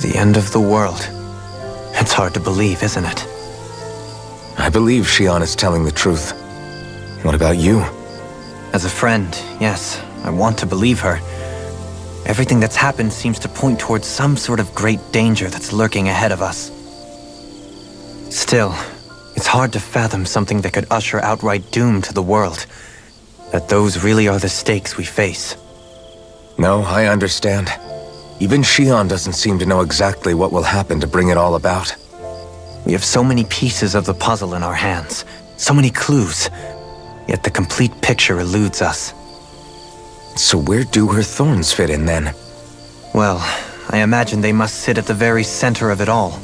The end of the world. It's hard to believe, isn't it? I believe Shion is telling the truth. What about you? As a friend, yes, I want to believe her. Everything that's happened seems to point towards some sort of great danger that's lurking ahead of us. Still, it's hard to fathom something that could usher outright doom to the world. That those really are the stakes we face. No, I understand. Even Shion doesn't seem to know exactly what will happen to bring it all about. We have so many pieces of the puzzle in our hands, so many clues, yet the complete picture eludes us. So where do her thorns fit in then? Well, I imagine they must sit at the very center of it all.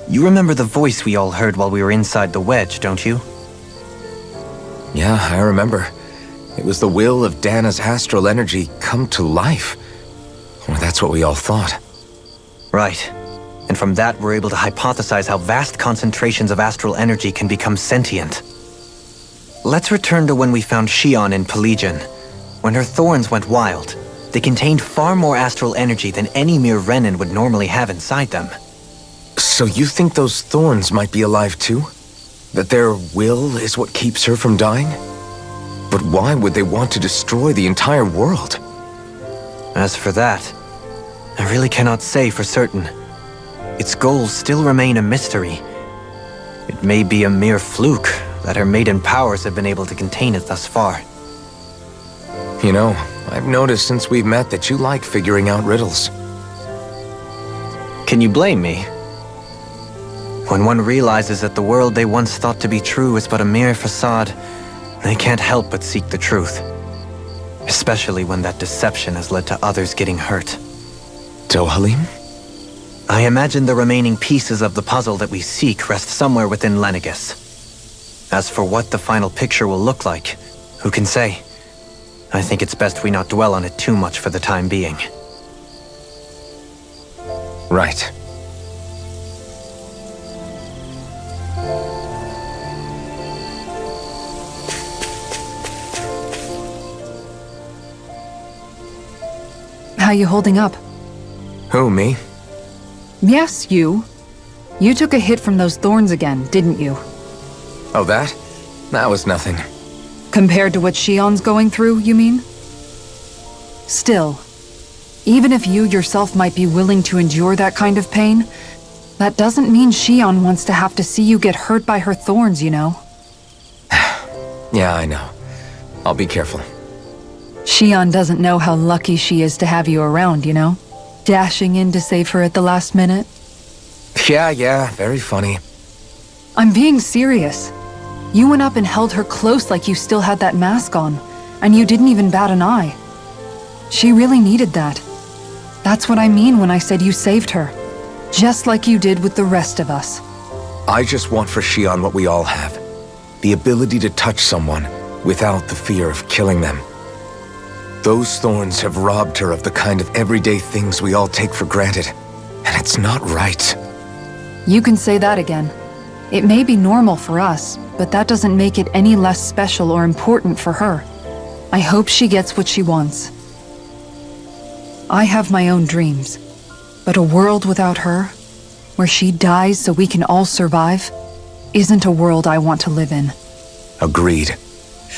You remember the voice we all heard while we were inside the wedge, don't you? Yeah, I remember. It was the will of Dana's astral energy come to life. Or that's what we all thought. Right. And from that, we're able to hypothesize how vast concentrations of astral energy can become sentient. Let's return to when we found Shion in Pelagian. When her thorns went wild, they contained far more astral energy than any mere Renan would normally have inside them. So you think those thorns might be alive too? That their will is what keeps her from dying? But why would they want to destroy the entire world? As for that, I really cannot say for certain. Its goals still remain a mystery. It may be a mere fluke that her maiden powers have been able to contain it thus far. You know, I've noticed since we've met that you like figuring out riddles. Can you blame me? When one realizes that the world they once thought to be true is but a mere facade, they can't help but seek the truth. Especially when that deception has led to others getting hurt. Dohalim? I imagine the remaining pieces of the puzzle that we seek rest somewhere within Lenegis. As for what the final picture will look like, who can say? I think it's best we not dwell on it too much for the time being. Right. How you holding up? Who, me? Yes, you. You took a hit from those thorns again, didn't you? Oh, that? That was nothing. Compared to what Shion's going through, you mean? Still, even if you yourself might be willing to endure that kind of pain, that doesn't mean Shion wants to have to see you get hurt by her thorns, you know? Yeah, I know. I'll be careful. Shion doesn't know how lucky she is to have you around, you know? Dashing in to save her at the last minute. Yeah, very funny. I'm being serious. You went up and held her close like you still had that mask on, and you didn't even bat an eye. She really needed that. That's what I mean when I said you saved her. Just like you did with the rest of us. I just want for Shion what we all have. The ability to touch someone without the fear of killing them. Those thorns have robbed her of the kind of everyday things we all take for granted. And it's not right. You can say that again. It may be normal for us, but that doesn't make it any less special or important for her. I hope she gets what she wants. I have my own dreams, but a world without her, where she dies so we can all survive, isn't a world I want to live in. Agreed.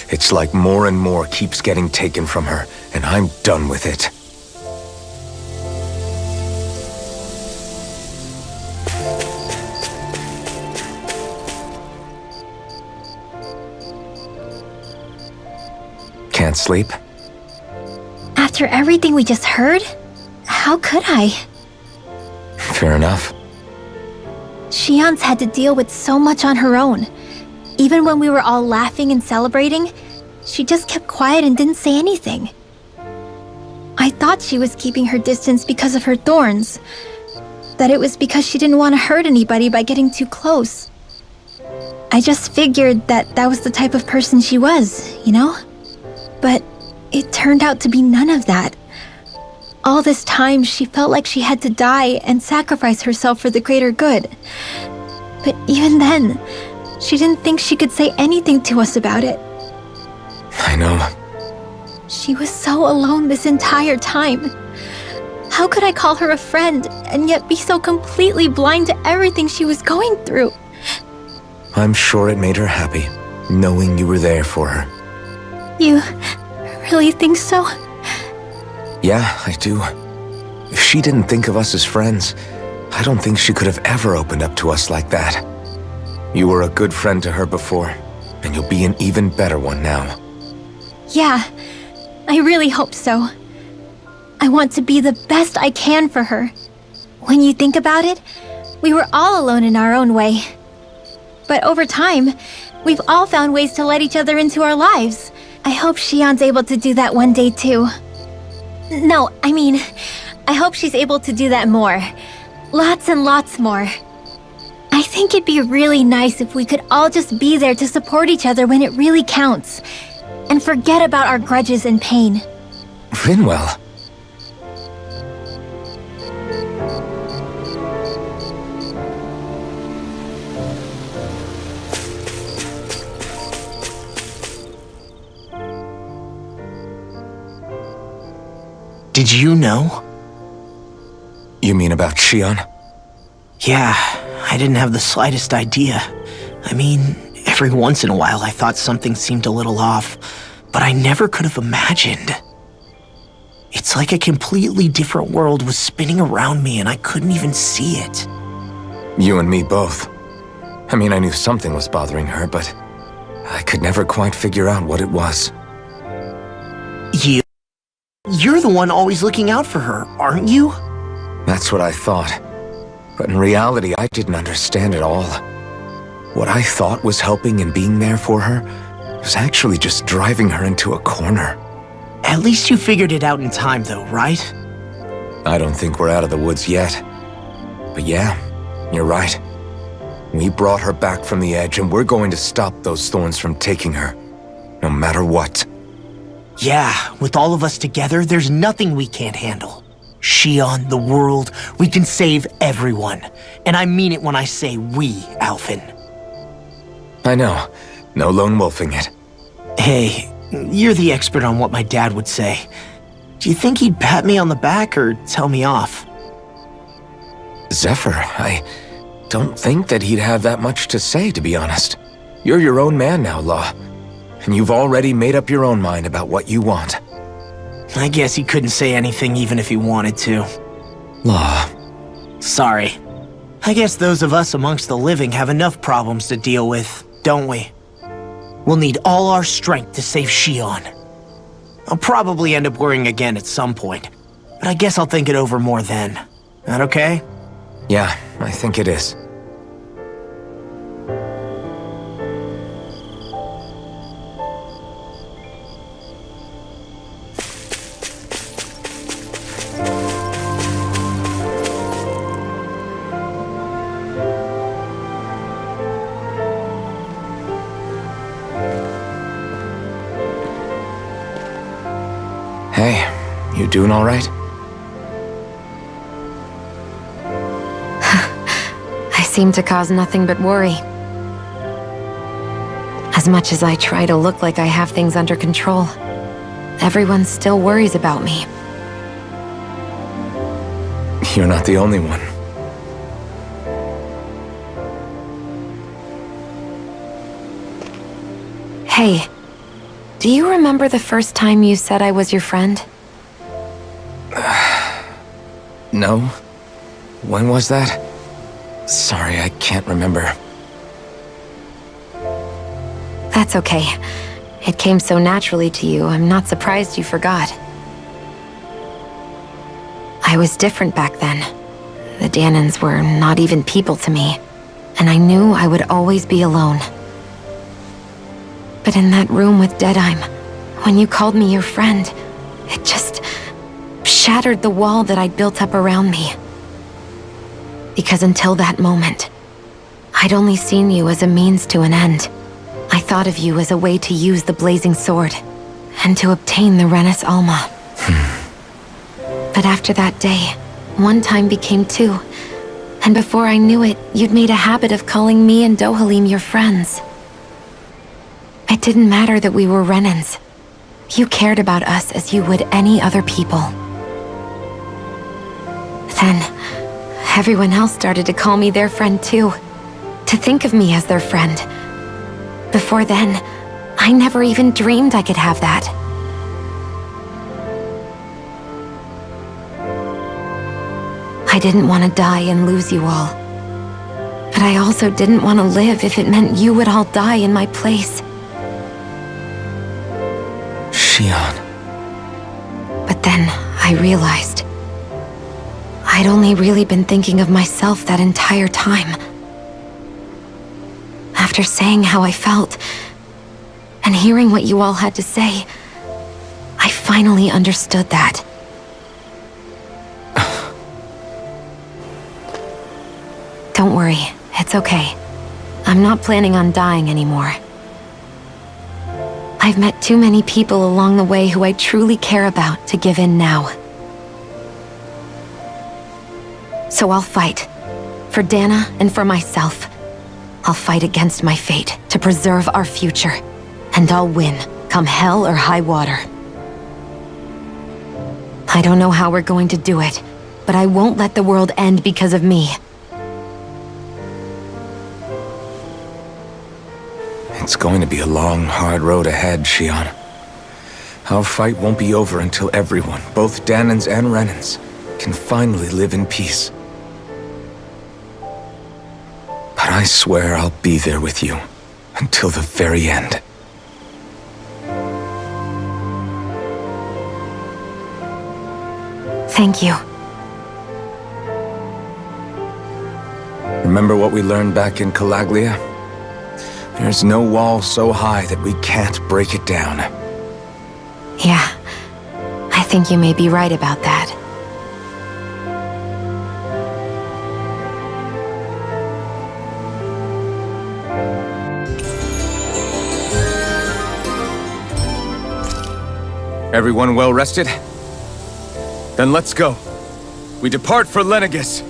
It's like more and more keeps getting taken from her, and I'm done with it. Can't sleep? After everything we just heard, how could I? Fair enough. Shion's had to deal with so much on her own. Even when we were all laughing and celebrating, she just kept quiet and didn't say anything. I thought she was keeping her distance because of her thorns. That it was because she didn't want to hurt anybody by getting too close. I just figured that that was the type of person she was, you know? But it turned out to be none of that. All this time, she felt like she had to die and sacrifice herself for the greater good. But even then, she didn't think she could say anything to us about it. I know. She was so alone this entire time. How could I call her a friend and yet be so completely blind to everything she was going through? I'm sure it made her happy, knowing you were there for her. You really think so? Yeah, I do. If she didn't think of us as friends, I don't think she could have ever opened up to us like that. You were a good friend to her before, and you'll be an even better one now. Yeah, I really hope so. I want to be the best I can for her. When you think about it, we were all alone in our own way. But over time, we've all found ways to let each other into our lives. I hope Shion's able to do that one day too. No, I mean, I hope she's able to do that more. Lots and lots more. I think it'd be really nice if we could all just be there to support each other when it really counts. And forget about our grudges and pain. Rinwell. Did you know? You mean about Shion? Yeah, I didn't have the slightest idea. I mean, every once in a while I thought something seemed a little off, but I never could have imagined. It's like a completely different world was spinning around me and I couldn't even see it. You and me both. I mean, I knew something was bothering her, but I could never quite figure out what it was. You're the one always looking out for her, aren't you? That's what I thought. But in reality, I didn't understand it all. What I thought was helping and being there for her was actually just driving her into a corner. At least you figured it out in time though, right? I don't think we're out of the woods yet. But yeah, you're right. We brought her back from the edge and we're going to stop those thorns from taking her, no matter what. Yeah, with all of us together, there's nothing we can't handle. Shion, the world, we can save everyone. And I mean it when I say we, Alphen. I know. No lone wolfing it. Hey, you're the expert on what my dad would say. Do you think he'd pat me on the back or tell me off? Zephyr, I don't think that he'd have that much to say, to be honest. You're your own man now, Law. And you've already made up your own mind about what you want. I guess he couldn't say anything even if he wanted to. Law. Sorry. I guess those of us amongst the living have enough problems to deal with, don't we? We'll need all our strength to save Shion. I'll probably end up worrying again at some point, but I guess I'll think it over more then. That okay? Yeah, I think it is. Hey, you doing all right? I seem to cause nothing but worry. As much as I try to look like I have things under control, everyone still worries about me. You're not the only one. Hey, do you remember the first time you said I was your friend? No? When was that? Sorry, I can't remember. That's okay. It came so naturally to you, I'm not surprised you forgot. I was different back then. The Danans were not even people to me, and I knew I would always be alone. But in that room with Deadime, when you called me your friend, it just shattered the wall that I'd built up around me. Because until that moment, I'd only seen you as a means to an end. I thought of you as a way to use the blazing sword, and to obtain the Renis Alma. But after that day, one time became two. And before I knew it, you'd made a habit of calling me and Dohalim your friends. It didn't matter that we were Renans. You cared about us as you would any other people. Then, everyone else started to call me their friend too. To think of me as their friend. Before then, I never even dreamed I could have that. I didn't want to die and lose you all. But I also didn't want to live if it meant you would all die in my place. Shion. But then I realized I'd only really been thinking of myself that entire time. After saying how I felt, and hearing what you all had to say, I finally understood that. Don't worry, it's okay. I'm not planning on dying anymore. I've met too many people along the way who I truly care about to give in now. So I'll fight. For Dana and for myself. I'll fight against my fate to preserve our future. And I'll win, come hell or high water. I don't know how we're going to do it, but I won't let the world end because of me. It's going to be a long, hard road ahead, Shion. Our fight won't be over until everyone, both Danans and Renans, can finally live in peace. But I swear I'll be there with you until the very end. Thank you. Remember what we learned back in Calaglia? There's no wall so high that we can't break it down. Yeah, I think you may be right about that. Everyone well rested? Then let's go. We depart for Lenegis.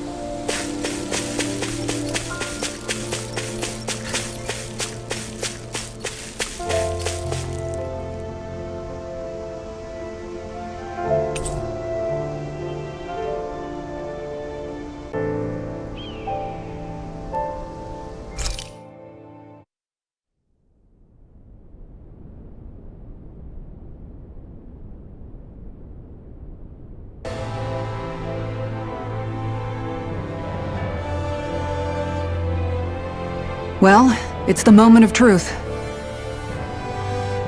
Well, it's the moment of truth.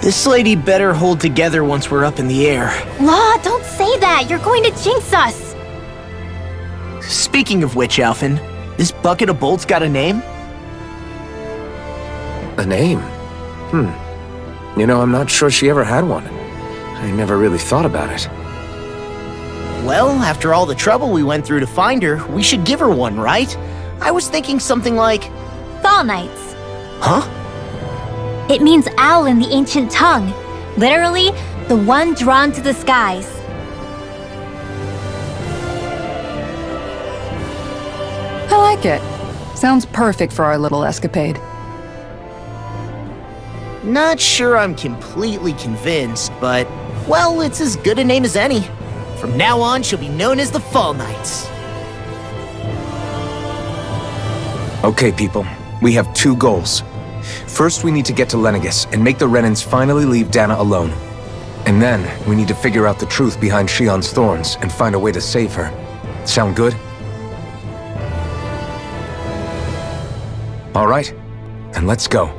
This lady better hold together once we're up in the air. Law, don't say that! You're going to jinx us! Speaking of which, Alphen, this bucket of bolts got a name? A name? You know, I'm not sure she ever had one. I never really thought about it. Well, after all the trouble we went through to find her, we should give her one, right? I was thinking something like... Fall Knights. Huh? It means owl in the ancient tongue. Literally, the one drawn to the skies. I like it. Sounds perfect for our little escapade. Not sure I'm completely convinced, but... well, it's as good a name as any. From now on, she'll be known as the Fall Knights. Okay, people. We have two goals. First, we need to get to Lenegis and make the Renans finally leave Dana alone. And then, we need to figure out the truth behind Shion's thorns and find a way to save her. Sound good? All right, then let's go.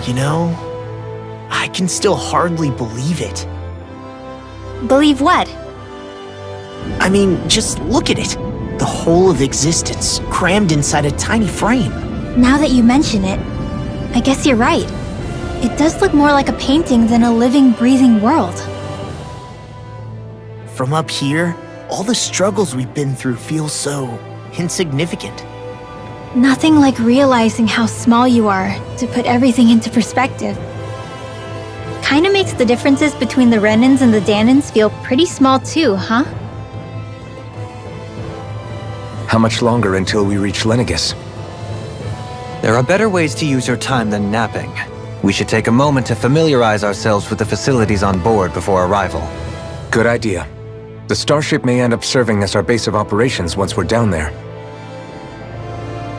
You know, I can still hardly believe it. Believe what? I mean, just look at it. The whole of existence, crammed inside a tiny frame. Now that you mention it, I guess you're right. It does look more like a painting than a living, breathing world. From up here, all the struggles we've been through feel so insignificant. Nothing like realizing how small you are to put everything into perspective. Kinda makes the differences between the Renans and the Danans feel pretty small too, huh? How much longer until we reach Lenegis? There are better ways to use your time than napping. We should take a moment to familiarize ourselves with the facilities on board before arrival. Good idea. The starship may end up serving as our base of operations once we're down there.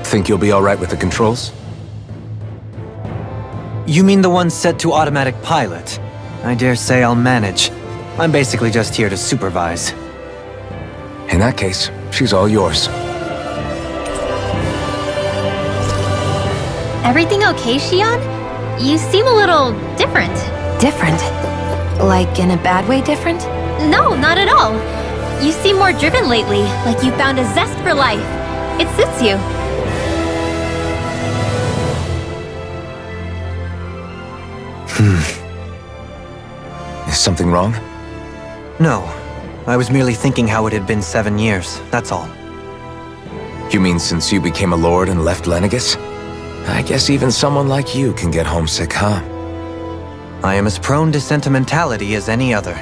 Think you'll be alright with the controls? You mean the one set to automatic pilot? I dare say I'll manage. I'm basically just here to supervise. In that case, she's all yours. Everything okay, Xion? You seem a little different. Different? Like in a bad way different? No, not at all. You seem more driven lately, like you found a zest for life. It suits you. Is something wrong? No. I was merely thinking how it had been 7 years, that's all. You mean since you became a lord and left Lenegis? I guess even someone like you can get homesick, huh? I am as prone to sentimentality as any other.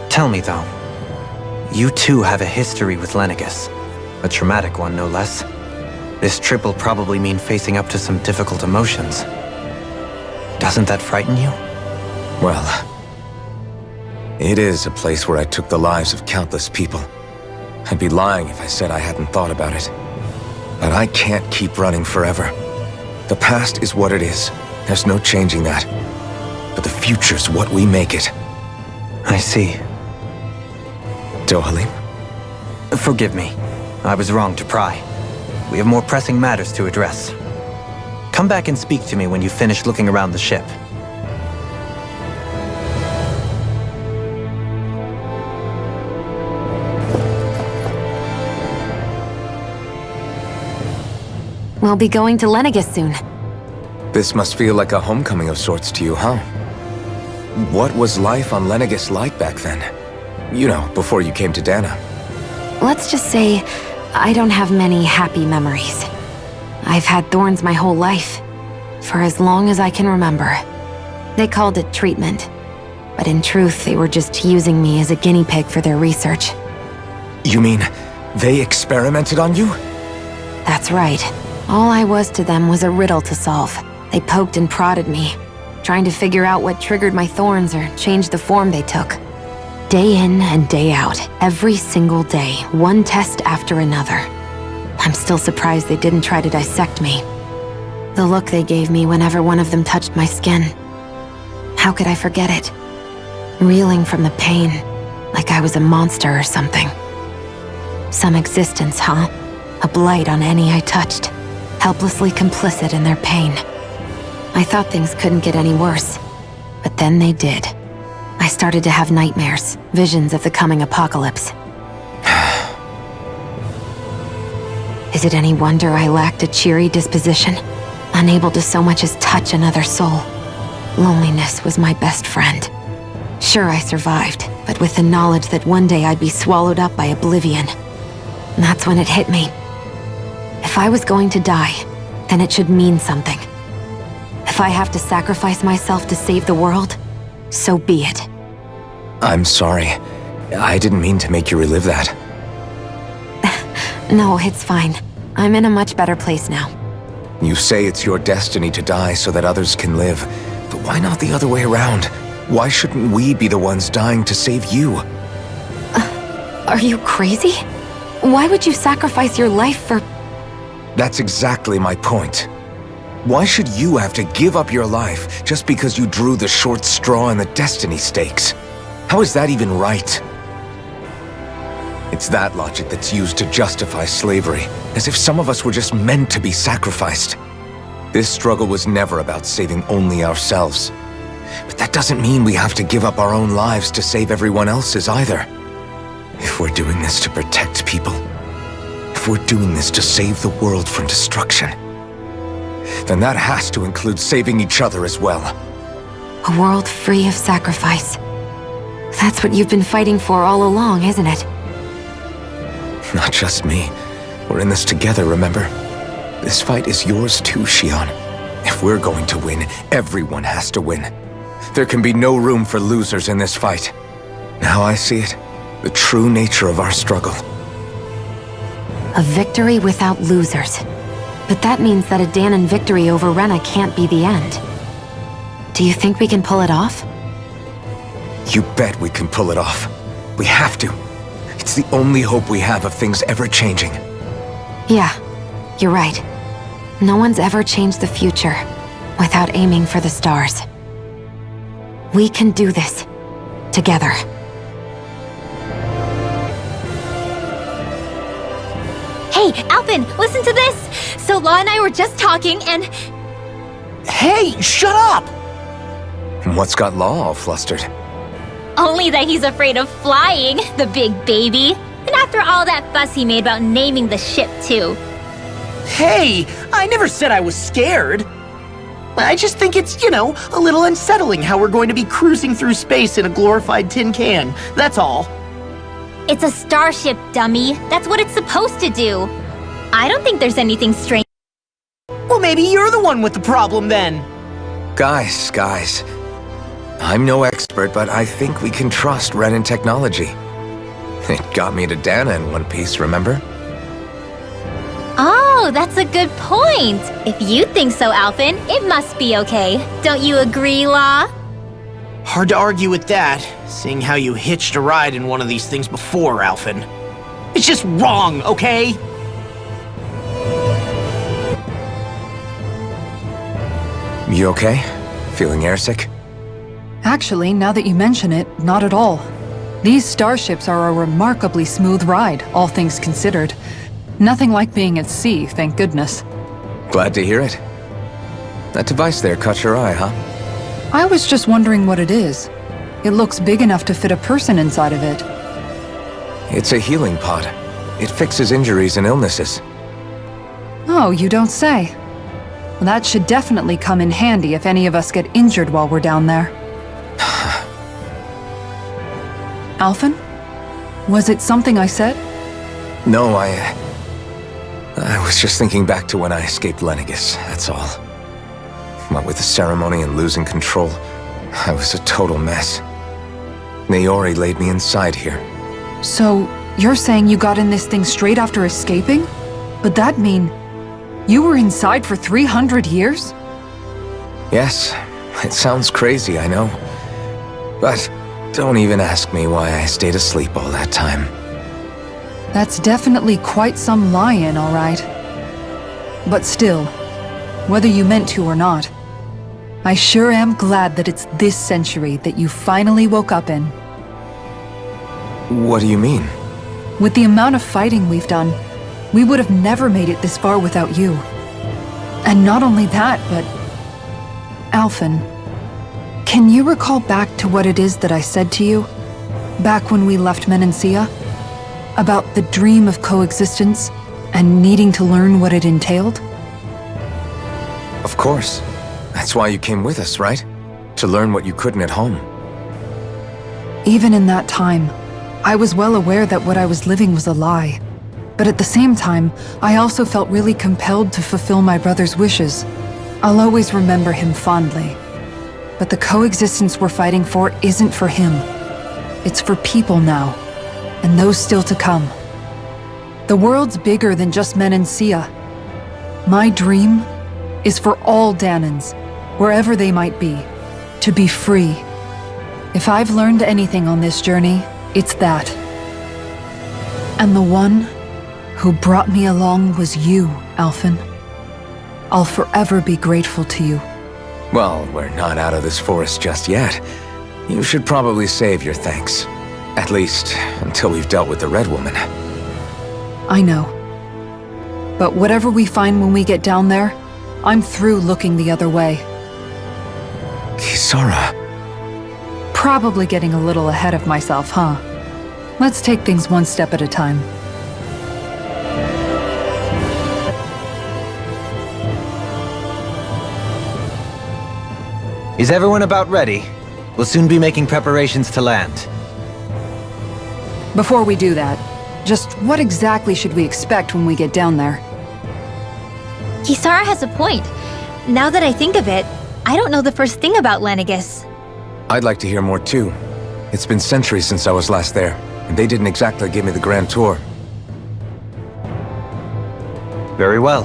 Tell me though, you too have a history with Lenegis. A traumatic one, no less. This trip will probably mean facing up to some difficult emotions. Doesn't that frighten you? Well, it is a place where I took the lives of countless people. I'd be lying if I said I hadn't thought about it. But I can't keep running forever. The past is what it is. There's no changing that. But the future's what we make it. I see. Dohalim? Forgive me. I was wrong to pry. We have more pressing matters to address. Come back and speak to me when you finish looking around the ship. We'll be going to Lenegis soon. This must feel like a homecoming of sorts to you, huh? What was life on Lenegis like back then? You know, before you came to Dana. Let's just say, I don't have many happy memories. I've had thorns my whole life, for as long as I can remember. They called it treatment, but in truth, they were just using me as a guinea pig for their research. You mean, they experimented on you? That's right. All I was to them was a riddle to solve. They poked and prodded me, trying to figure out what triggered my thorns or changed the form they took. Day in and day out, every single day, one test after another. I'm still surprised they didn't try to dissect me. The look they gave me whenever one of them touched my skin. How could I forget it? Reeling from the pain, like I was a monster or something. Some existence, huh? A blight on any I touched, helplessly complicit in their pain. I thought things couldn't get any worse, but then they did. I started to have nightmares, visions of the coming apocalypse. Is it any wonder I lacked a cheery disposition, unable to so much as touch another soul? Loneliness was my best friend. Sure, I survived, but with the knowledge that one day I'd be swallowed up by oblivion. And that's when it hit me. If I was going to die, then it should mean something. If I have to sacrifice myself to save the world, so be it. I'm sorry. I didn't mean to make you relive that. No, it's fine. I'm in a much better place now. You say it's your destiny to die so that others can live. But why not the other way around? Why shouldn't we be the ones dying to save you? Are you crazy? Why would you sacrifice your life for... That's exactly my point. Why should you have to give up your life just because you drew the short straw in the destiny stakes? How is that even right? It's that logic that's used to justify slavery, as if some of us were just meant to be sacrificed. This struggle was never about saving only ourselves. But that doesn't mean we have to give up our own lives to save everyone else's either. If we're doing this to protect people, if we're doing this to save the world from destruction, then that has to include saving each other as well. A world free of sacrifice. That's what you've been fighting for all along, isn't it? Not just me. We're in this together, remember? This fight is yours too, Xion. If we're going to win, everyone has to win. There can be no room for losers in this fight. Now I see it. The true nature of our struggle. A victory without losers. But that means that a Danon victory over Rena can't be the end. Do you think we can pull it off? You bet we can pull it off. We have to. It's the only hope we have of things ever changing. Yeah, you're right. No one's ever changed the future without aiming for the stars. We can do this. Together. Hey, Alvin, listen to this! So Law and I were just talking and... Hey, shut up! What's got Law all flustered? Only that he's afraid of flying, the big baby. And after all that fuss he made about naming the ship, too. Hey, I never said I was scared. I just think it's, a little unsettling how we're going to be cruising through space in a glorified tin can. That's all. It's a starship, dummy. That's what it's supposed to do. I don't think there's anything strange. Well, maybe you're the one with the problem then. Guys. I'm no expert, but I think we can trust Renan technology. It got me to Dana in one piece, remember? Oh, that's a good point. If you think so, Alvin, it must be okay. Don't you agree, Law? Hard to argue with that, seeing how you hitched a ride in one of these things before, Alvin. It's just wrong, okay? You okay? Feeling airsick? Actually, now that you mention it, not at all. These starships are a remarkably smooth ride, all things considered. Nothing like being at sea, thank goodness. Glad to hear it. That device there caught your eye, huh? I was just wondering what it is. It looks big enough to fit a person inside of it. It's a healing pod. It fixes injuries and illnesses. Oh, you don't say. Well, that should definitely come in handy if any of us get injured while we're down there. Alphen? Was it something I said? No, I was just thinking back to when I escaped Lenegis, that's all. What with the ceremony and losing control, I was a total mess. Naori laid me inside here. So, you're saying you got in this thing straight after escaping? But that mean you were inside for 300 years? Yes, it sounds crazy, I know. But don't even ask me why I stayed asleep all that time. That's definitely quite some lie-in, all right. But still, whether you meant to or not, I sure am glad that it's this century that you finally woke up in. What do you mean? With the amount of fighting we've done, we would have never made it this far without you. And not only that, but... Alphen, can you recall back to what it is that I said to you? Back when we left Menancia? About the dream of coexistence and needing to learn what it entailed? Of course. That's why you came with us, right? To learn what you couldn't at home. Even in that time, I was well aware that what I was living was a lie. But at the same time, I also felt really compelled to fulfill my brother's wishes. I'll always remember him fondly. But the coexistence we're fighting for isn't for him. It's for people now, and those still to come. The world's bigger than just Menancia. My dream is for all Danons, wherever they might be, to be free. If I've learned anything on this journey, it's that. And the one who brought me along was you, Alphen. I'll forever be grateful to you. Well, we're not out of this forest just yet. You should probably save your thanks. At least, until we've dealt with the Red Woman. I know. But whatever we find when we get down there, I'm through looking the other way. Kisara. Probably getting a little ahead of myself, huh? Let's take things one step at a time. Is everyone about ready? We'll soon be making preparations to land. Before we do that, just what exactly should we expect when we get down there? Kisara has a point. Now that I think of it, I don't know the first thing about Lenegis. I'd like to hear more too. It's been centuries since I was last there, and they didn't exactly give me the grand tour. Very well.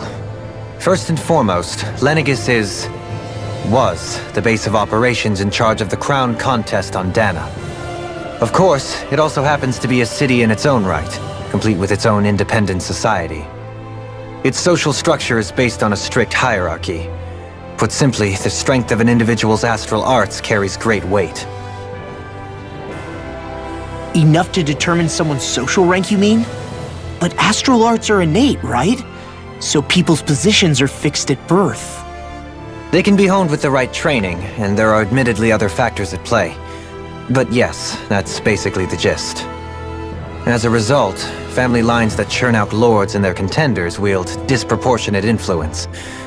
First and foremost, Lenegis was the base of operations in charge of the crown contest on Dana. Of course, it also happens to be a city in its own right, complete with its own independent society. Its social structure is based on a strict hierarchy. Put simply, the strength of an individual's astral arts carries great weight. Enough to determine someone's social rank, you mean? But astral arts are innate, right? So people's positions are fixed at birth. They can be honed with the right training, and there are admittedly other factors at play. But yes, that's basically the gist. As a result, family lines that churn out lords and their contenders wield disproportionate influence,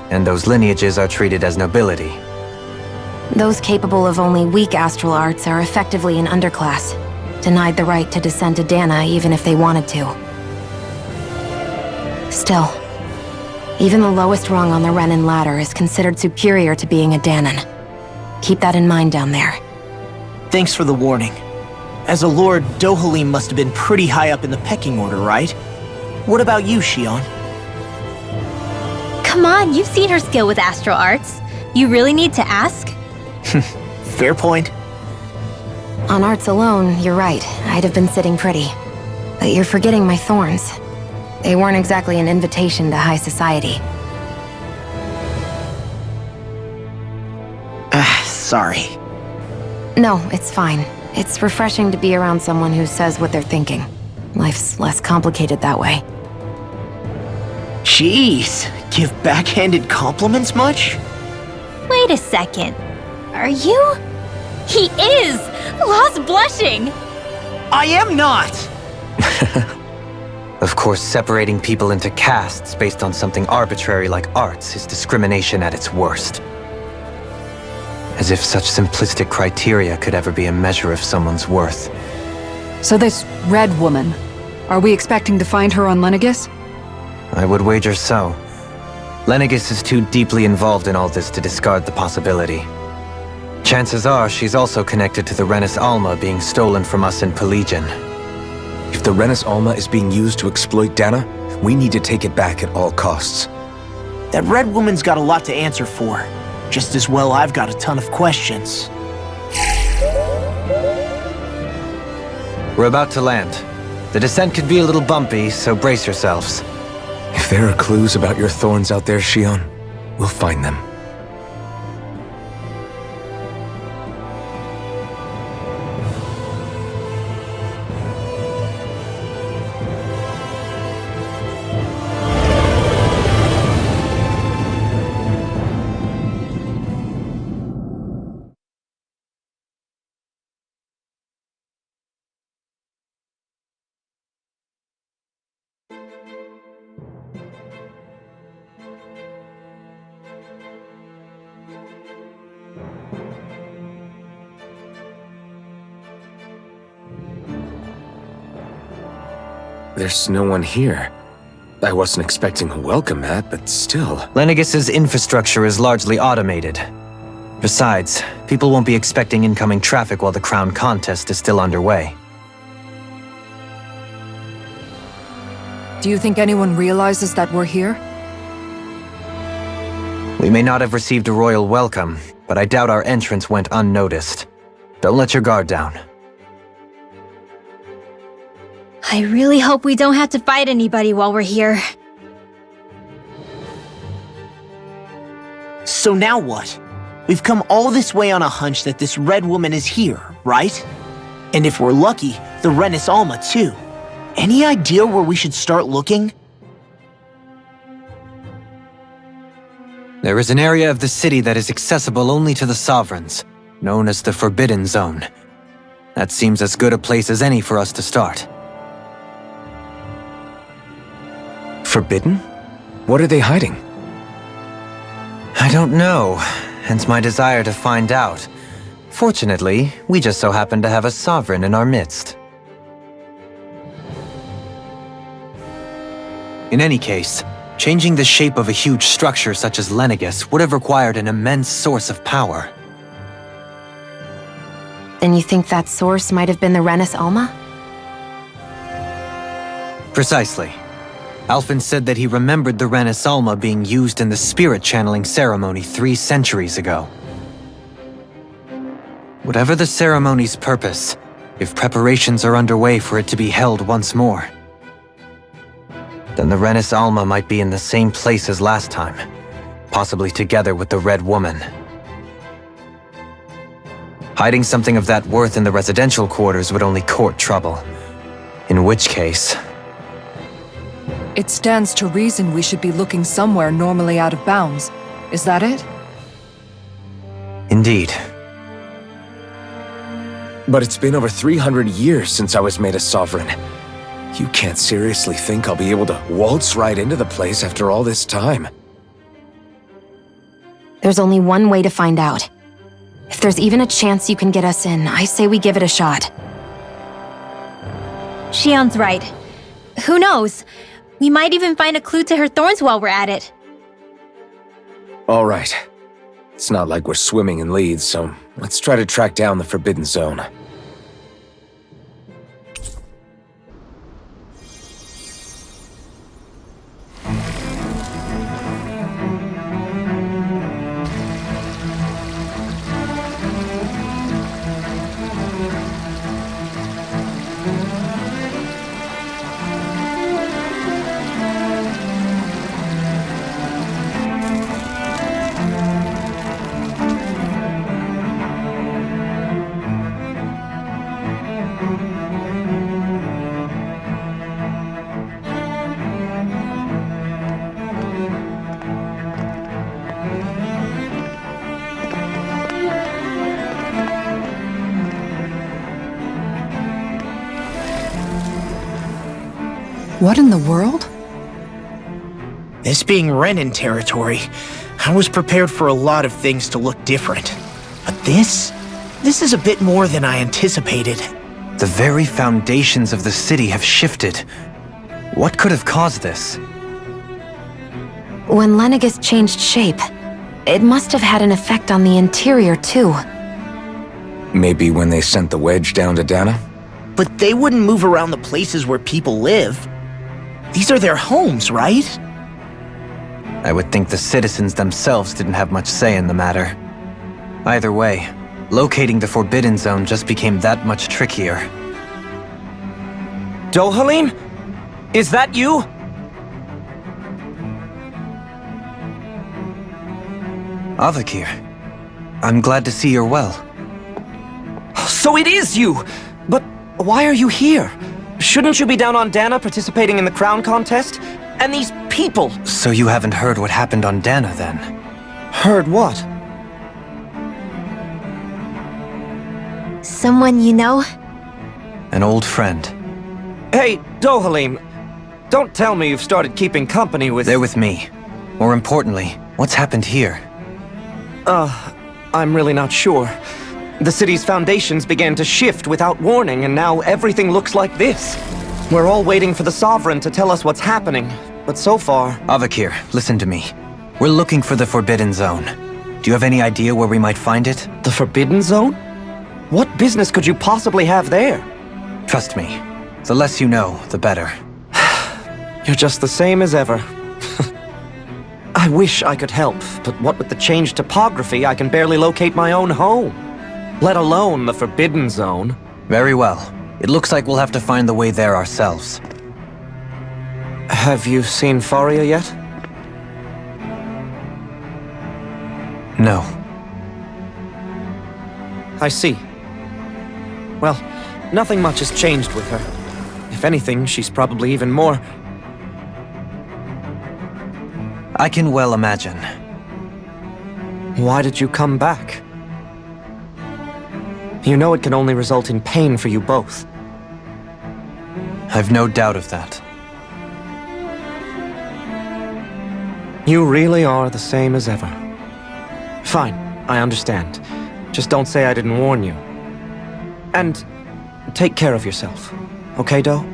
and those lineages are treated as nobility. Those capable of only weak astral arts are effectively an underclass, denied the right to descend to Dana even if they wanted to. Still, even the lowest rung on the Renan ladder is considered superior to being a Danan. Keep that in mind down there. Thanks for the warning. As a lord, Dohalim must have been pretty high up in the pecking order, right? What about you, Shion? Come on, you've seen her skill with astral arts. You really need to ask? Fair point. On arts alone, you're right, I'd have been sitting pretty. But you're forgetting my thorns. They weren't exactly an invitation to high society. Sorry. No, it's fine. It's refreshing to be around someone who says what they're thinking. Life's less complicated that way. Jeez, give backhanded compliments much? Wait a second. Are you? He is! Lost blushing! I am not! Of course, separating people into castes based on something arbitrary like arts is discrimination at its worst. As if such simplistic criteria could ever be a measure of someone's worth. So this red woman, are we expecting to find her on Lenegis? I would wager so. Lenegis is too deeply involved in all this to discard the possibility. Chances are she's also connected to the Renis Alma being stolen from us in Pelegion. If the Renis Alma is being used to exploit Dana, we need to take it back at all costs. That red woman's got a lot to answer for. Just as well I've got a ton of questions. We're about to land. The descent could be a little bumpy, so brace yourselves. If there are clues about your thorns out there, Shion, we'll find them. There's no one here. I wasn't expecting a welcome mat, but still. Lenegis's infrastructure is largely automated. Besides, people won't be expecting incoming traffic while the crown contest is still underway. Do you think anyone realizes that we're here? We may not have received a royal welcome, but I doubt our entrance went unnoticed. Don't let your guard down. I really hope we don't have to fight anybody while we're here. So now what? We've come all this way on a hunch that this red woman is here, right? And if we're lucky, the Renis Alma too. Any idea where we should start looking? There is an area of the city that is accessible only to the Sovereigns, known as the Forbidden Zone. That seems as good a place as any for us to start. Forbidden? What are they hiding? I don't know, hence my desire to find out. Fortunately, we just so happen to have a Sovereign in our midst. In any case, changing the shape of a huge structure such as Lenegis would have required an immense source of power. Then you think that source might have been the Renis Alma? Precisely. Alphen said that he remembered the Renis Alma being used in the spirit channeling ceremony 3 centuries ago. Whatever the ceremony's purpose, if preparations are underway for it to be held once more, then the Renis Alma might be in the same place as last time, possibly together with the Red Woman. Hiding something of that worth in the residential quarters would only court trouble. In which case... It stands to reason we should be looking somewhere normally out of bounds. Is that it? Indeed. But it's been over 300 years since I was made a Sovereign. You can't seriously think I'll be able to waltz right into the place after all this time. There's only one way to find out. If there's even a chance you can get us in, I say we give it a shot. Shion's right. Who knows? We might even find a clue to her thorns while we're at it. All right. It's not like we're swimming in leads, so let's try to track down the Forbidden Zone. What in the world? This being Renan territory, I was prepared for a lot of things to look different. But this is a bit more than I anticipated. The very foundations of the city have shifted. What could have caused this? When Lenegis changed shape, it must have had an effect on the interior too. Maybe when they sent the wedge down to Dana? But they wouldn't move around the places where people live. These are their homes, right? I would think the citizens themselves didn't have much say in the matter. Either way, locating the Forbidden Zone just became that much trickier. Dohalim? Is that you? Avakir, I'm glad to see you're well. So it is you! But why are you here? Shouldn't you be down on Dana participating in the crown contest? And these people! So you haven't heard what happened on Dana, then? Heard what? Someone you know? An old friend. Hey, Dohalim, don't tell me you've started keeping company with... They're with me. More importantly, what's happened here? I'm really not sure. The city's foundations began to shift without warning, and now everything looks like this. We're all waiting for the Sovereign to tell us what's happening, but so far... Avakir, listen to me. We're looking for the Forbidden Zone. Do you have any idea where we might find it? The Forbidden Zone? What business could you possibly have there? Trust me. The less you know, the better. You're just the same as ever. I wish I could help, but what with the changed topography, I can barely locate my own home. Let alone the Forbidden Zone. Very well. It looks like we'll have to find the way there ourselves. Have you seen Faria yet? No. I see. Well, nothing much has changed with her. If anything, she's probably even more... I can well imagine. Why did you come back? You know it can only result in pain for you both. I've no doubt of that. You really are the same as ever. Fine, I understand. Just don't say I didn't warn you. And take care of yourself. Okay, Doe?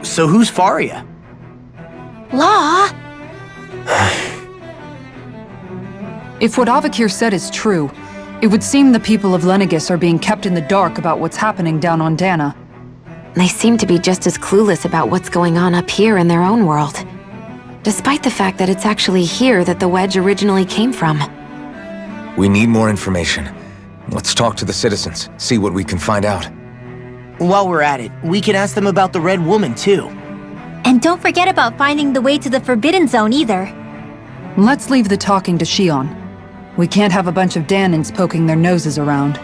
So who's Faria? Law? If what Avakir said is true, it would seem the people of Lenegis are being kept in the dark about what's happening down on Dana. They seem to be just as clueless about what's going on up here in their own world. Despite the fact that it's actually here that the wedge originally came from. We need more information. Let's talk to the citizens, see what we can find out. While we're at it, we can ask them about the Red Woman, too. And don't forget about finding the way to the Forbidden Zone either. Let's leave the talking to Shion. We can't have a bunch of Danins poking their noses around.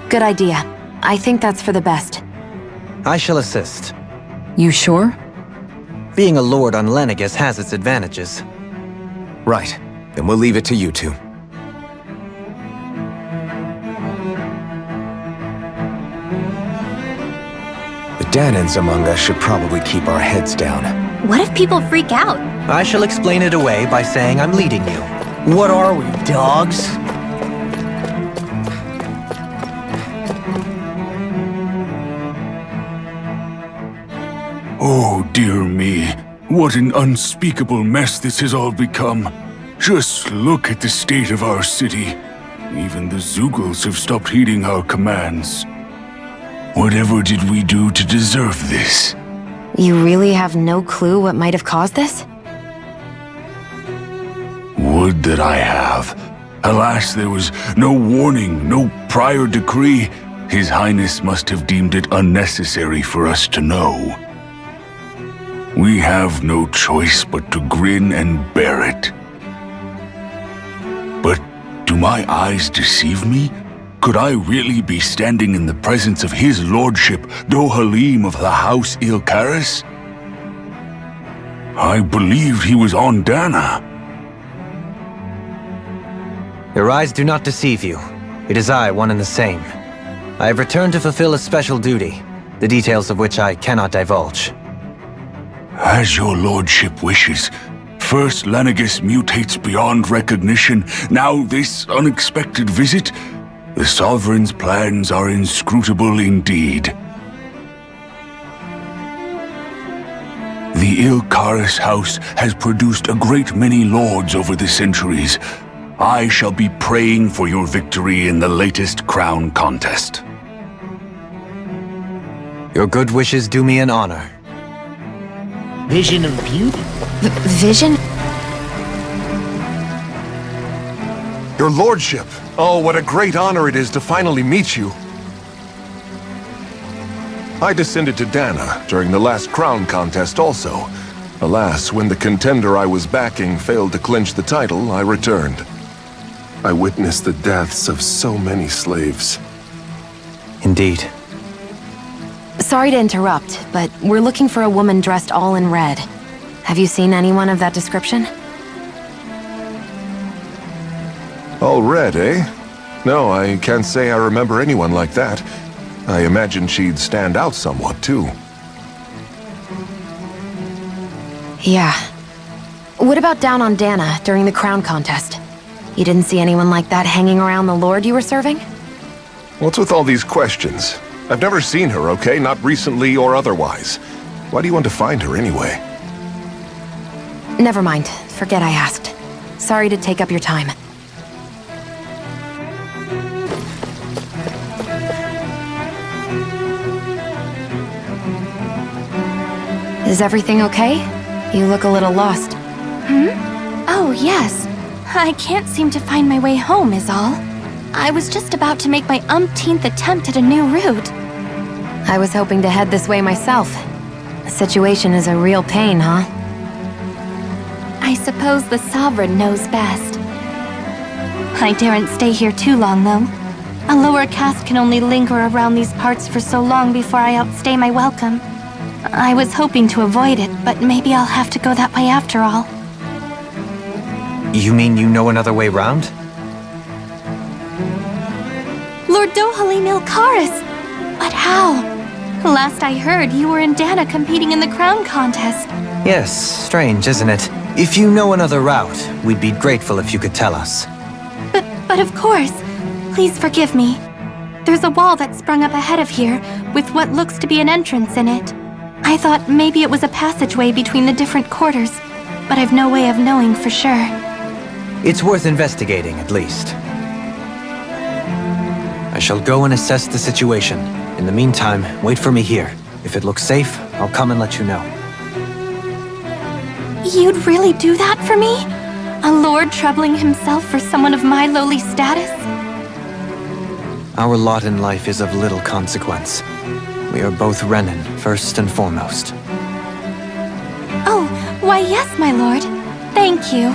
Good idea. I think that's for the best. I shall assist. You sure? Being a lord on Lenegis has its advantages. Right. Then we'll leave it to you two. The Danins among us should probably keep our heads down. What if people freak out? I shall explain it away by saying I'm leading you. What are we, dogs? Oh, dear me. What an unspeakable mess this has all become. Just look at the state of our city. Even the Zeugles have stopped heeding our commands. Whatever did we do to deserve this? You really have no clue what might have caused this? Would that I have. Alas, there was no warning, no prior decree. His Highness must have deemed it unnecessary for us to know. We have no choice but to grin and bear it. But do my eyes deceive me? Could I really be standing in the presence of his lordship, Dohalim of the House Ilkaris? I believed he was on Dana. Your eyes do not deceive you. It is I, one and the same. I have returned to fulfill a special duty, the details of which I cannot divulge. As your lordship wishes. First Lenegis mutates beyond recognition, now this unexpected visit. The Sovereign's plans are inscrutable indeed. The Ilkaris house has produced a great many lords over the centuries. I shall be praying for your victory in the latest crown contest. Your good wishes do me an honor. Vision of beauty? Vision? Your lordship! Oh, what a great honor it is to finally meet you. I descended to Dana during the last crown contest also. Alas, when the contender I was backing failed to clinch the title, I returned. I witnessed the deaths of so many slaves. Indeed. Sorry to interrupt, but we're looking for a woman dressed all in red. Have you seen anyone of that description? All red, eh? No, I can't say I remember anyone like that. I imagine she'd stand out somewhat, too. Yeah. What about down on Dana during the crown contest? You didn't see anyone like that hanging around the lord you were serving? What's with all these questions? I've never seen her, okay? Not recently or otherwise. Why do you want to find her anyway? Never mind. Forget I asked. Sorry to take up your time. Is everything okay? You look a little lost. Oh, yes. I can't seem to find my way home, is all. I was just about to make my umpteenth attempt at a new route. I was hoping to head this way myself. The situation is a real pain, huh? I suppose the Sovereign knows best. I daren't stay here too long, though. A lower caste can only linger around these parts for so long before I outstay my welcome. I was hoping to avoid it, but maybe I'll have to go that way after all. You mean you know another way round? Lord Dohalim Ilkaris! But how? Last I heard, you were in Dana competing in the crown contest. Yes, strange, isn't it? If you know another route, we'd be grateful if you could tell us. But of course. Please forgive me. There's a wall that sprung up ahead of here, with what looks to be an entrance in it. I thought maybe it was a passageway between the different quarters, but I've no way of knowing for sure. It's worth investigating, at least. I shall go and assess the situation. In the meantime, wait for me here. If it looks safe, I'll come and let you know. You'd really do that for me? A lord troubling himself for someone of my lowly status? Our lot in life is of little consequence. We are both Renan, first and foremost. Oh, why yes, my lord. Thank you.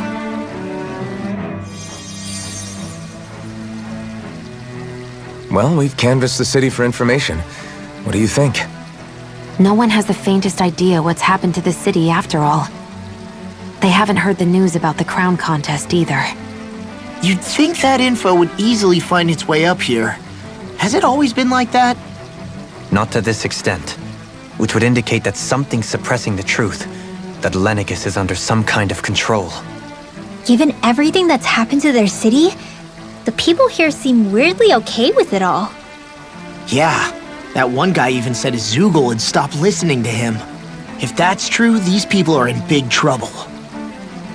Well, we've canvassed the city for information. What do you think? No one has the faintest idea what's happened to the city after all. They haven't heard the news about the crown contest either. You'd think that info would easily find its way up here. Has it always been like that? Not to this extent, which would indicate that something's suppressing the truth, that Lenegis is under some kind of control. Given everything that's happened to their city, the people here seem weirdly okay with it all. Yeah, that one guy even said Zoogle had stopped listening to him. If that's true, these people are in big trouble.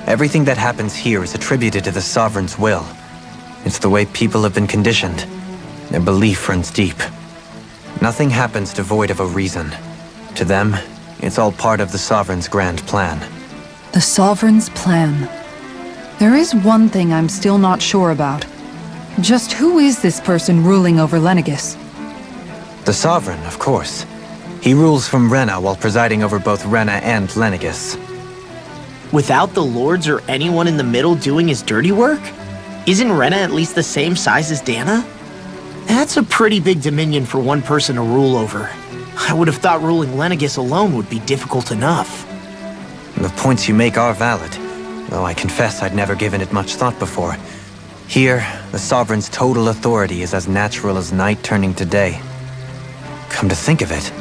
Everything that happens here is attributed to the Sovereign's will. It's the way people have been conditioned. Their belief runs deep. Nothing happens devoid of a reason. To them, it's all part of the Sovereign's grand plan. The Sovereign's plan. There is one thing I'm still not sure about. Just who is this person ruling over Lenegis? The Sovereign, of course. He rules from Rena while presiding over both Rena and Lenegis. Without the lords or anyone in the middle doing his dirty work? Isn't Rena at least the same size as Dana? That's a pretty big dominion for one person to rule over. I would have thought ruling Lenegis alone would be difficult enough. The points you make are valid, though I confess I'd never given it much thought before. Here, the Sovereign's total authority is as natural as night turning to day. Come to think of it,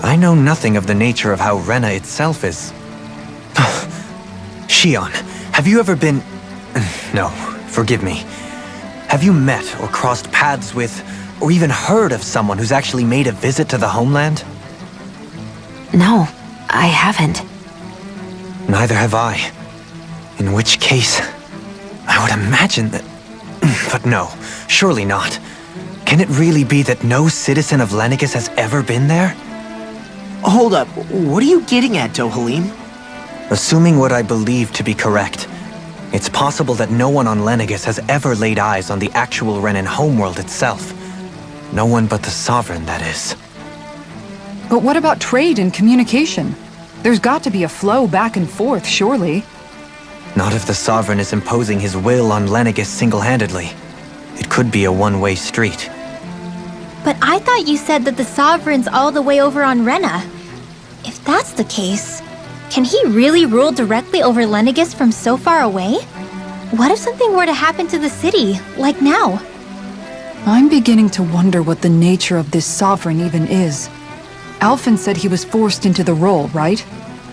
I know nothing of the nature of how Rena itself is. Shion, have you ever been... No, forgive me. Have you met or crossed paths with, or even heard of someone who's actually made a visit to the homeland? No, I haven't. Neither have I. In which case, I would imagine that... But no, surely not. Can it really be that no citizen of Lenegis has ever been there? Hold up, what are you getting at, Dohalim? Assuming what I believe to be correct, it's possible that no one on Lenegis has ever laid eyes on the actual Renan homeworld itself. No one but the Sovereign, that is. But what about trade and communication? There's got to be a flow back and forth, surely. Not if the Sovereign is imposing his will on Lenegis single-handedly. It could be a one-way street. But I thought you said that the Sovereign's all the way over on Rena. If that's the case, can he really rule directly over Lenegis from so far away? What if something were to happen to the city, like now? I'm beginning to wonder what the nature of this Sovereign even is. Alphen said he was forced into the role, right?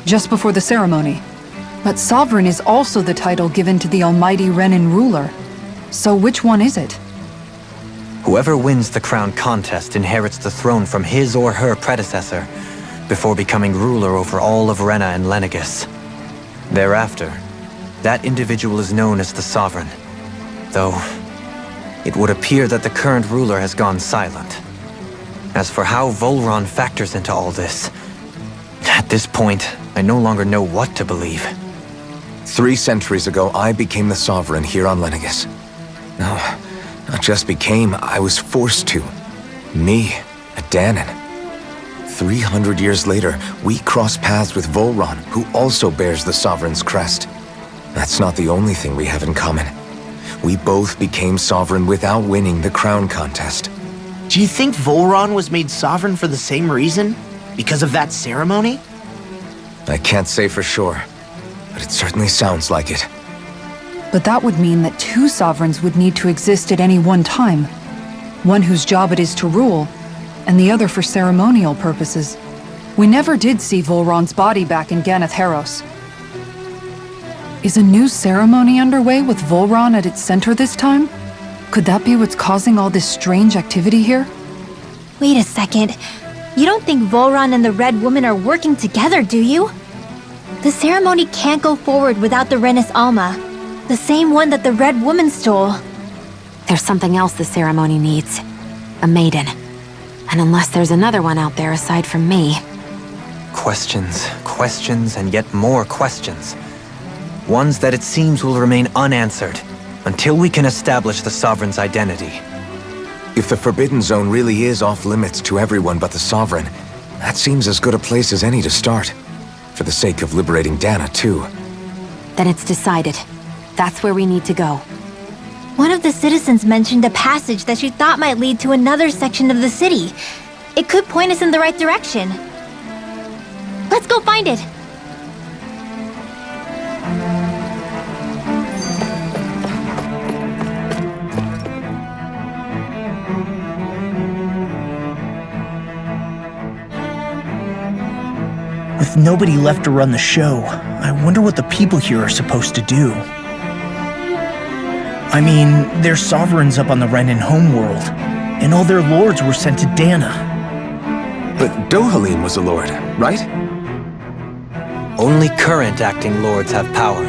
Just before the ceremony. But Sovereign is also the title given to the almighty Renan ruler. So which one is it? Whoever wins the crown contest inherits the throne from his or her predecessor, before becoming ruler over all of Rena and Lenegis. Thereafter, that individual is known as the Sovereign, though it would appear that the current ruler has gone silent. As for how Volron factors into all this, at this point, I no longer know what to believe. 3 centuries ago, I became the Sovereign here on Lenegis. No, not just became, I was forced to. Me, a Danan. 300 years later, we cross paths with Volron, who also bears the Sovereign's crest. That's not the only thing we have in common. We both became sovereign without winning the crown contest. Do you think Volron was made sovereign for the same reason? Because of that ceremony? I can't say for sure, but it certainly sounds like it. But that would mean that two sovereigns would need to exist at any one time. One whose job it is to rule, and the other for ceremonial purposes. We never did see Volron's body back in Ganeth Heros. Is a new ceremony underway with Volron at its center this time? Could that be what's causing all this strange activity here? Wait a second. You don't think Volron and the Red Woman are working together, do you? The ceremony can't go forward without the Renis Alma, the same one that the Red Woman stole. There's something else the ceremony needs. A maiden. And unless there's another one out there aside from me... Questions, questions, and yet more questions. Ones that it seems will remain unanswered until we can establish the Sovereign's identity. If the Forbidden Zone really is off limits to everyone but the Sovereign, that seems as good a place as any to start. For the sake of liberating Dana, too. Then it's decided. That's where we need to go. One of the citizens mentioned a passage that she thought might lead to another section of the city. It could point us in the right direction. Let's go find it! With nobody left to run the show, I wonder what the people here are supposed to do. I mean, there's sovereigns up on the Renan homeworld, and all their lords were sent to Dana. But Dohalim was a lord, right? Only current acting lords have power.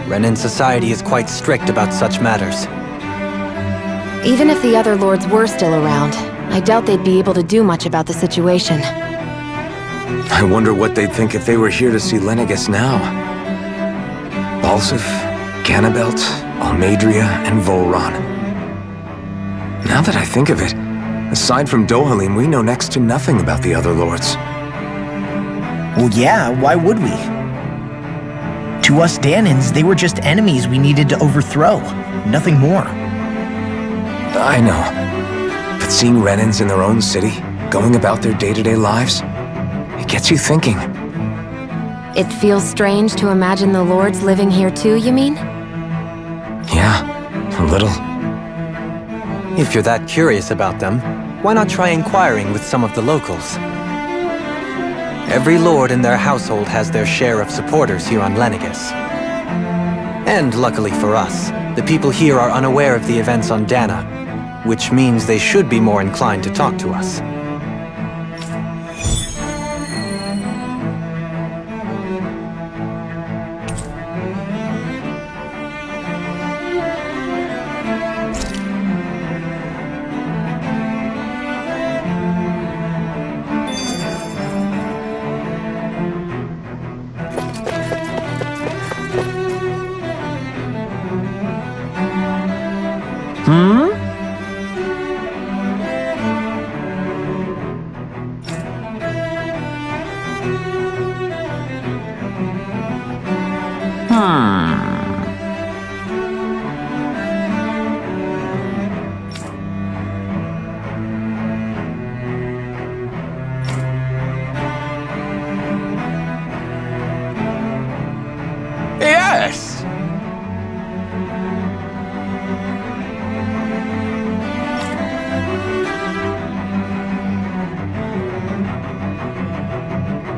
Renan society is quite strict about such matters. Even if the other lords were still around, I doubt they'd be able to do much about the situation. I wonder what they'd think if they were here to see Lenegis now. Balsif, Ganabelt, Almadria, and Volron. Now that I think of it, aside from Dohalim, we know next to nothing about the other lords. Well, yeah, why would we? To us Danans, they were just enemies we needed to overthrow. Nothing more. I know. But seeing Renans in their own city, going about their day-to-day lives, it gets you thinking. It feels strange to imagine the lords living here too, you mean? Yeah, a little. If you're that curious about them, why not try inquiring with some of the locals? Every lord in their household has their share of supporters here on Lenegis. And luckily for us, the people here are unaware of the events on Dana, which means they should be more inclined to talk to us. Yes!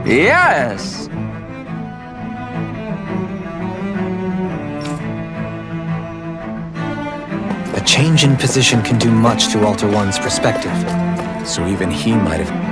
Yes! A change in position can do much to alter one's perspective. So even he might have...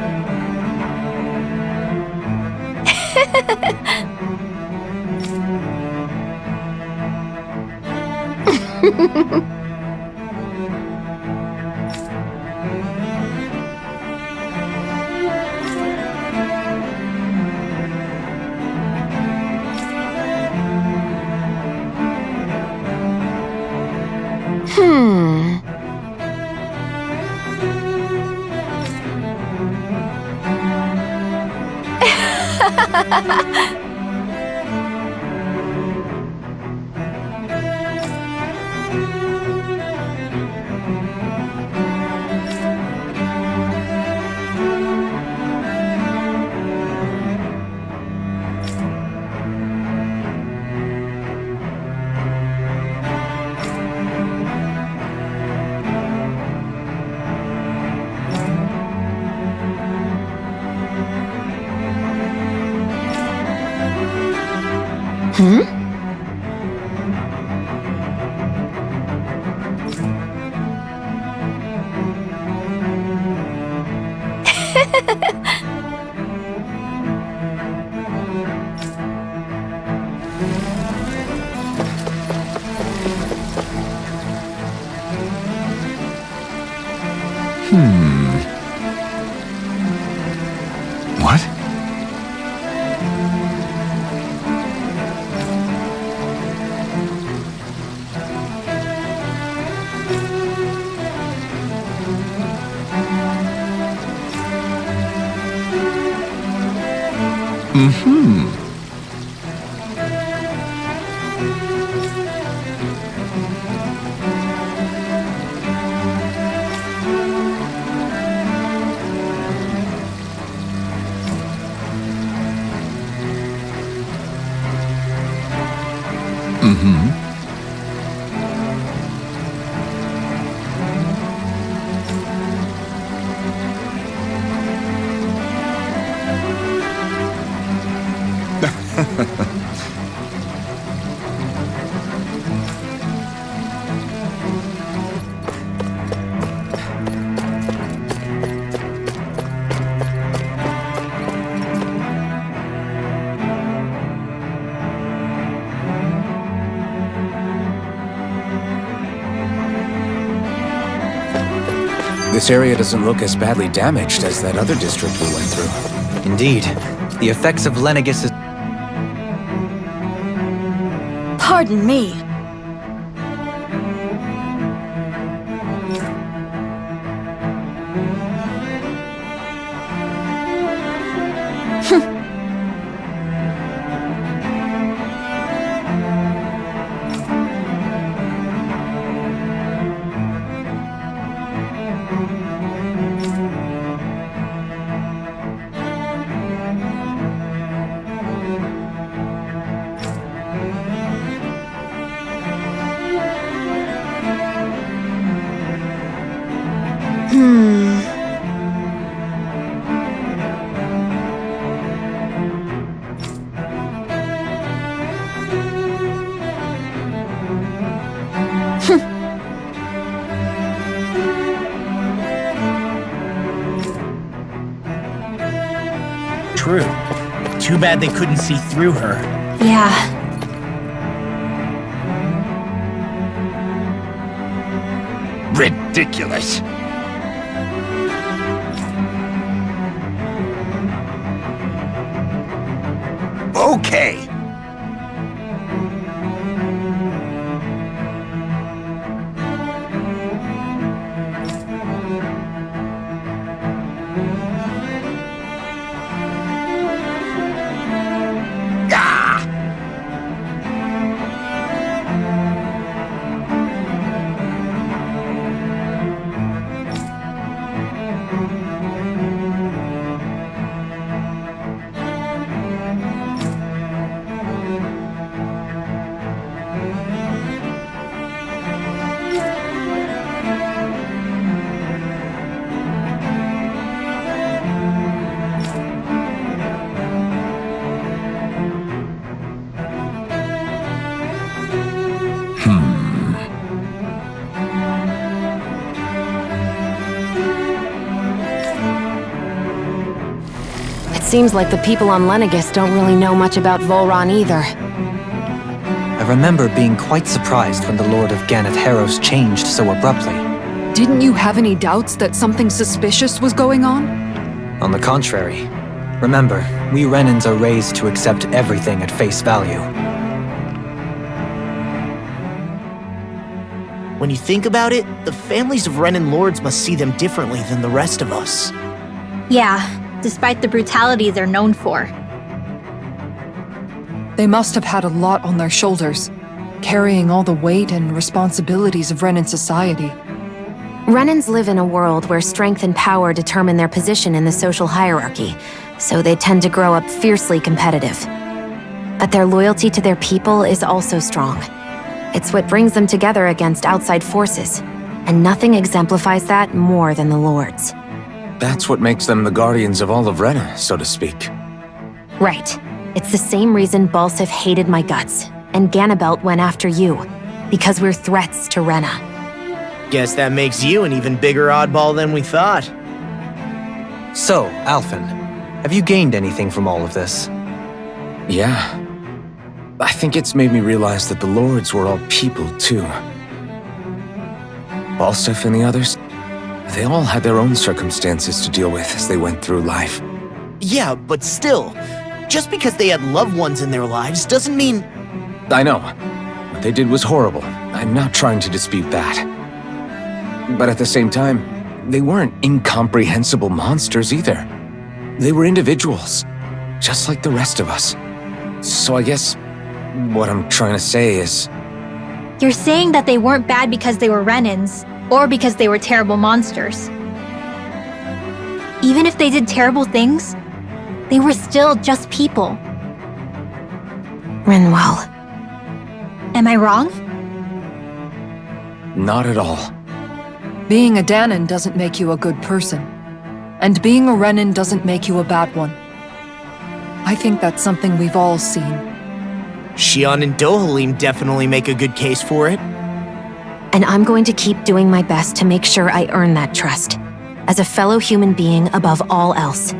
What? This area doesn't look as badly damaged as that other district we went through. Indeed. The effects of Lenegis' Pardon me. True. Too bad they couldn't see through her. Yeah. Ridiculous. Okay. Seems like the people on Lenegis don't really know much about Volron either. I remember being quite surprised when the Lord of Ganath Haros changed so abruptly. Didn't you have any doubts that something suspicious was going on? On the contrary. Remember, we Renans are raised to accept everything at face value. When you think about it, the families of Renan lords must see them differently than the rest of us. Yeah, despite the brutality they're known for. They must have had a lot on their shoulders, carrying all the weight and responsibilities of Renan society. Renans live in a world where strength and power determine their position in the social hierarchy, so they tend to grow up fiercely competitive. But their loyalty to their people is also strong. It's what brings them together against outside forces, and nothing exemplifies that more than the Lords. That's what makes them the guardians of all of Rena, so to speak. Right. It's the same reason Balsif hated my guts, and Ganabelt went after you, because we're threats to Rena. Guess that makes you an even bigger oddball than we thought. So, Alphen, have you gained anything from all of this? Yeah. I think it's made me realize that the Lords were all people, too. Balsif and the others, they all had their own circumstances to deal with as they went through life. Yeah, but still, just because they had loved ones in their lives doesn't mean... I know. What they did was horrible. I'm not trying to dispute that. But at the same time, they weren't incomprehensible monsters either. They were individuals, just like the rest of us. So I guess what I'm trying to say is... You're saying that they weren't bad because they were Renans, or because they were terrible monsters. Even if they did terrible things, they were still just people. Rinwell. Am I wrong? Not at all. Being a Danan doesn't make you a good person. And being a Renan doesn't make you a bad one. I think that's something we've all seen. Shion and Dohalim definitely make a good case for it. And I'm going to keep doing my best to make sure I earn that trust, as a fellow human being above all else.